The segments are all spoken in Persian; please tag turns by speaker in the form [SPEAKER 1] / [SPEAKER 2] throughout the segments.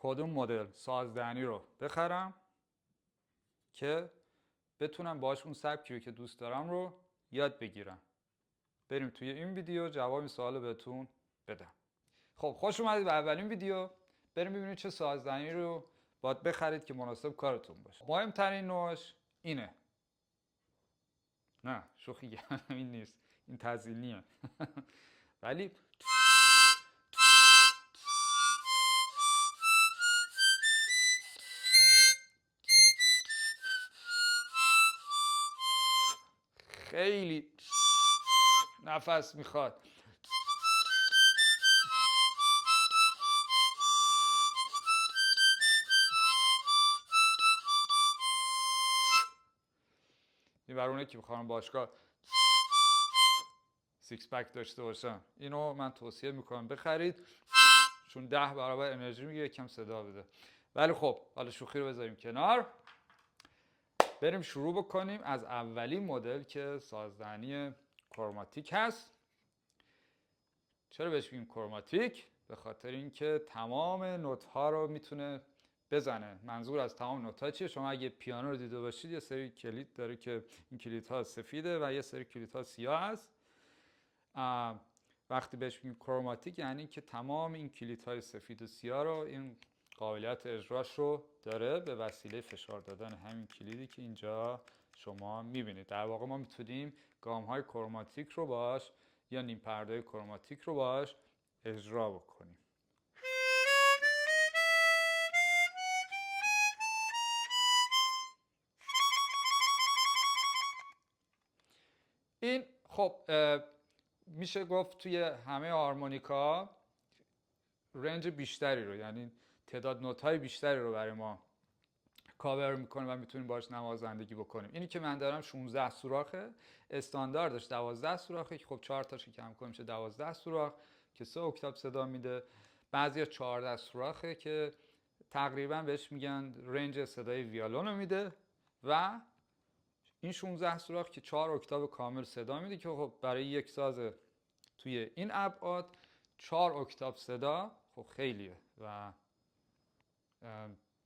[SPEAKER 1] کدوم مدل سازدهنی رو بخرم که بتونم باهاش اون سبکی رو که دوست دارم رو یاد بگیرم. بریم توی این ویدیو جواب این سوال بهتون بدم. خب خوش اومدید به اولین ویدیو. بریم ببینیم چه سازدهنی رو باید بخرید که مناسب کارتون باشه. مهمترین نوعش اینه. نه شوخی کردم، این نیست، این تزیینیه. ولی خیلی نفس میخواد. این برونه که میخوام باشگاه سیکس پک داشته باشم، اینو من توصیه میکنم بخرید، چون 10 برابر انرژی میگه، یکم صدا بده. ولی خب حالا شوخی رو بذاریم کنار، بریم شروع بکنیم از اولین مدل که سازدهنی کروماتیک هست. چرا بهش میگیم کروماتیک؟ به خاطر اینکه تمام نوت ها رو میتونه بزنه. منظور از تمام نوت ها چیه؟ شما اگه پیانو رو دیده باشید یه سری کلید داره که این کلیدها سفیده و یه سری کلیدها سیاه هست. وقتی بهش میگیم کروماتیک یعنی که تمام این کلیدهای سفید و سیاه رو این قابلیت اجراش رو داره به وسیله فشار دادن همین کلیدی که اینجا شما میبینید. در واقع ما میتونیم گام‌های کروماتیک رو باش یا نیم پرده کروماتیک رو باش اجرا بکنیم. این خب میشه گفت توی همه هارمونیکا رنج بیشتری رو، یعنی تعداد نوت‌های بیشتری رو برای ما کاور میکنه و میتونیم باش نوازندگی بکنیم. اینی که من دارم 16 سوراخه، استانداردش 12 سوراخه که خب 4 تاشو کم کنیم میشه 12 سوراخ که 3 اکتاف صدا میده. بعضیا 14 سوراخه که تقریبا بهش میگن رنج صدای ویولون رو میده و این 16 سوراخ که 4 اکتاو کامل صدا میده که خب برای یک ساز توی این ابعاد 4 اکتاو صدا خب خیلیه و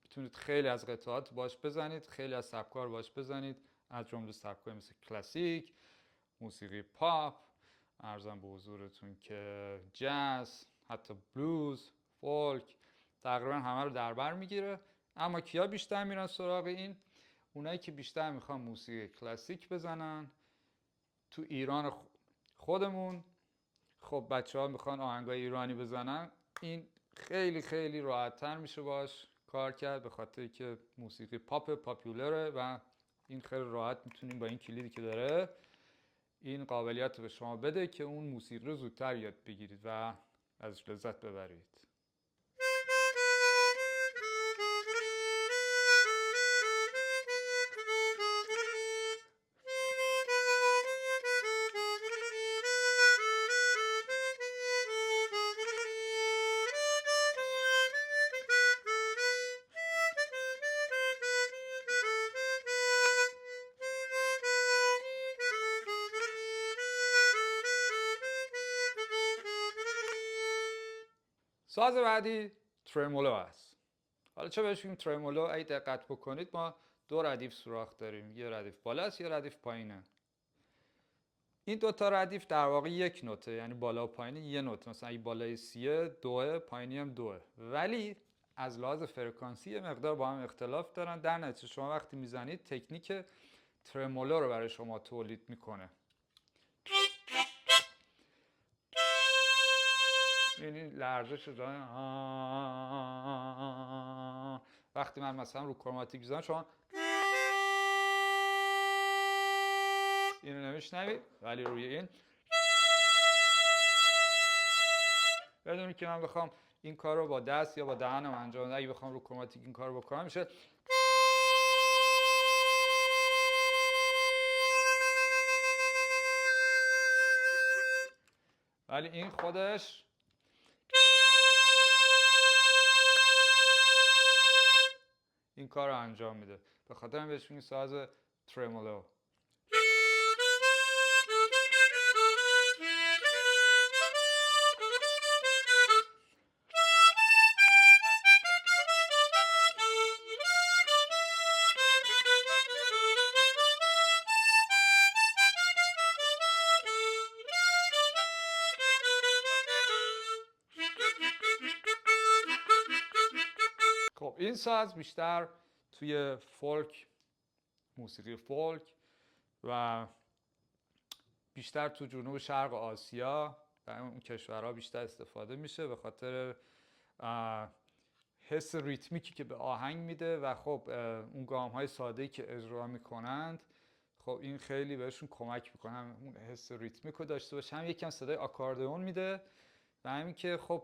[SPEAKER 1] میتونید خیلی از قطعات باش بزنید، خیلی از سبک‌ها رو باش بزنید، از جمله سبک‌های مثل کلاسیک، موسیقی پاپ، ارزم به حضورتون که جاز، حتی بلوز، فولک، تقریبا همه رو در بر میگیره. اما کیا بیشتر میرن سراغ این؟ اونایی که بیشتر میخوان موسیقی کلاسیک بزنن. تو ایران خودمون خب بچه‌ها میخوان آهنگای ایرانی بزنن، این خیلی خیلی راحت‌تر میشه باش کار کرد به خاطر که موسیقی پاپولره و این خیلی راحت میتونیم با این کلیدی که داره این قابلیت رو به شما بده که اون موسیقی رو زودتر یاد بگیرید و ازش لذت ببرید. ساز بعدی ترمولو است. حالا چه بهش میگیم ترمولو؟ اگه دقت بکنید ما 2 ردیف سوراخ داریم، یه ردیف بالاست یه ردیف پایینه. این 2 تا ردیف در واقع یک نوته، یعنی بالا و پایین یه نوته. مثلا اگه بالای سیه دوه، پایینی هم دوه، ولی از لحاظ فرکانسی یه مقدار با هم اختلاف دارن. در نتیجه شما وقتی میزنید تکنیک ترمولو رو برای شما تولید میکنه. یعنی لرزش وقتی من مثلا رو کروماتیک بزنم شما اینو نمیشنوید، ولی روی این بدونید که من بخوام این کار رو با دست یا با دهنم انجام بدم، اگه بخوام رو کروماتیک این کار رو بکنم میشه. ولی این خودش این کار رو انجام میده. به خاطر همین بهش میگیم ساز ترمولو. خب این ساز بیشتر توی فولک، موسیقی فولک و بیشتر تو جنوب شرق آسیا و اون کشورها بیشتر استفاده میشه به خاطر حس ریتمیکی که به آهنگ میده و خب اون گام های ساده‌ای که اجرا میکنند، خب این خیلی بهشون کمک میکنه اون حس ریتمیک رو داشته باشه. هم یکم صدای آکاردئون میده و همین که خب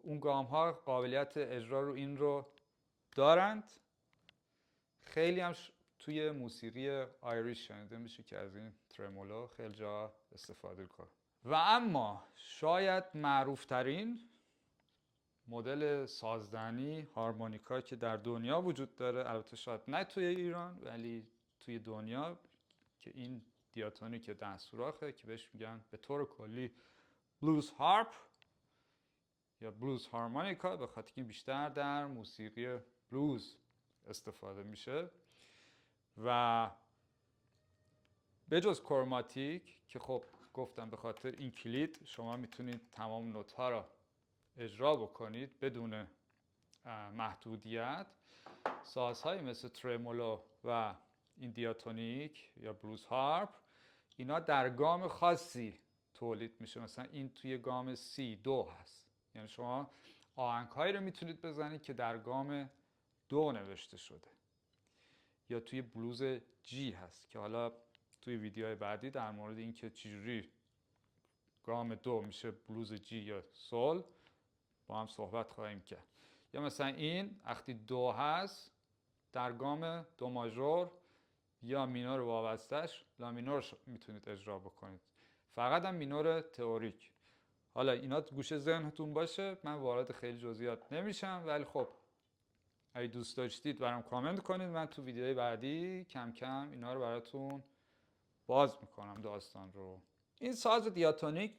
[SPEAKER 1] اون گام ها قابلیت اجرا رو این رو دارند. خیلی هم توی موسیقی آیریش شنیده میشه که از این ترمولو خیلی جا استفاده کنه. و اما شاید معروف ترین مدل سازدهنی هارمونیکا که در دنیا وجود داره، البته شاید نه توی ایران ولی توی دنیا، که این دیاتونیک 10 سوراخه که بهش میگن به طور کلی بلوز هارپ یا بلوز هارمونیکا، به خاطر که بیشتر در موسیقی بلوز استفاده میشه. و بجز کروماتیک که خب گفتم به خاطر این کلید شما میتونید تمام نوت ها را اجرا بکنید بدون محدودیت، سازهایی مثل ترمولو و این دیاتونیک یا بلوز هارپ اینا در گام خاصی تولید میشه. مثلا این توی گام C2 هست، یعنی شما آهنگ‌هایی رو میتونید بزنید که در گام 2 نوشته شده. یا توی بلوز G هست که حالا توی ویدیوهای بعدی در مورد اینکه چجوری گام 2 میشه بلوز G یا سول با هم صحبت خواهیم کرد. یا مثلا این وقتی 2 هست در گام دو ماژور یا مینور وابستش لا مینور میتونید اجرا بکنید، فقط هم مینور تئوریک. حالا اینا گوشه ذهنتون باشه، من وارد خیلی جزئیات نمیشم، ولی خب اگه دوست داشتید برام کامنت کنید، من تو ویدیوهای بعدی کم کم اینا رو براتون باز میکنم داستان رو. این ساز دیاتونیک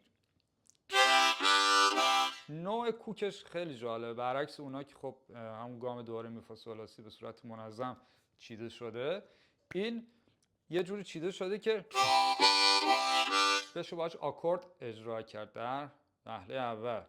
[SPEAKER 1] نوع کوکش خیلی جالبه، برعکس اونا که خب همون گام دوره می فا سول لا سی به صورت منظم چیده شده، این یه جوری چیده شده که بشه باهاش آکورد اجرا کرد در وهله اول.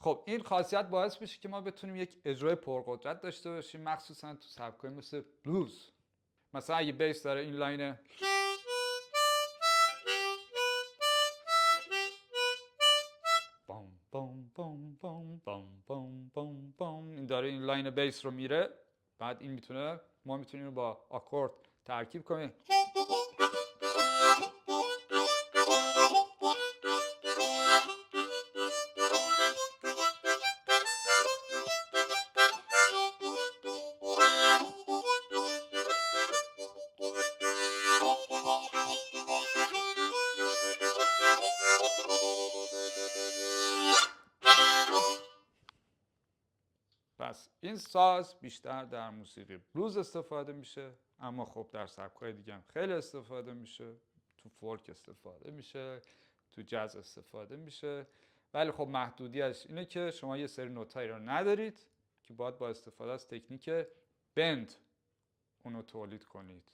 [SPEAKER 1] خب این خاصیت باعث میشه که ما بتونیم یک اجرای پرقدرت داشته باشیم، مخصوصا تو سبک‌های مثل بلوز. مثلا اگه بیس داره این لاین بام بام بام بام بام بام بام بام، این داره این لاین بیس رو میره، بعد این ما میتونیم رو با آکورد ترکیب کنیم. پس این ساز بیشتر در موسیقی بلوز استفاده میشه، اما خب در سبک‌های دیگه هم خیلی استفاده میشه. تو فولک استفاده میشه، تو جاز استفاده میشه، ولی خب محدودیتش اینه که شما یه سری نوتایی رو ندارید که باید با استفاده از تکنیک بند اونو تولید کنید.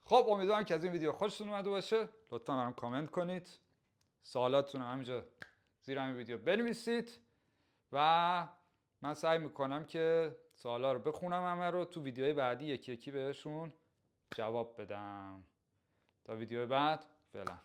[SPEAKER 1] خب امیدوارم که از این ویدیو خوشتون اومده باشه. لطفا برام کامنت کنید، سوالاتتون رو همینجا زیر همین ویدیو بنویسید و من سعی میکنم که سوالا رو بخونم همه رو تو ویدیوهای بعدی یکی یکی بهشون جواب بدم. تا ویدیو بعد، فعلا.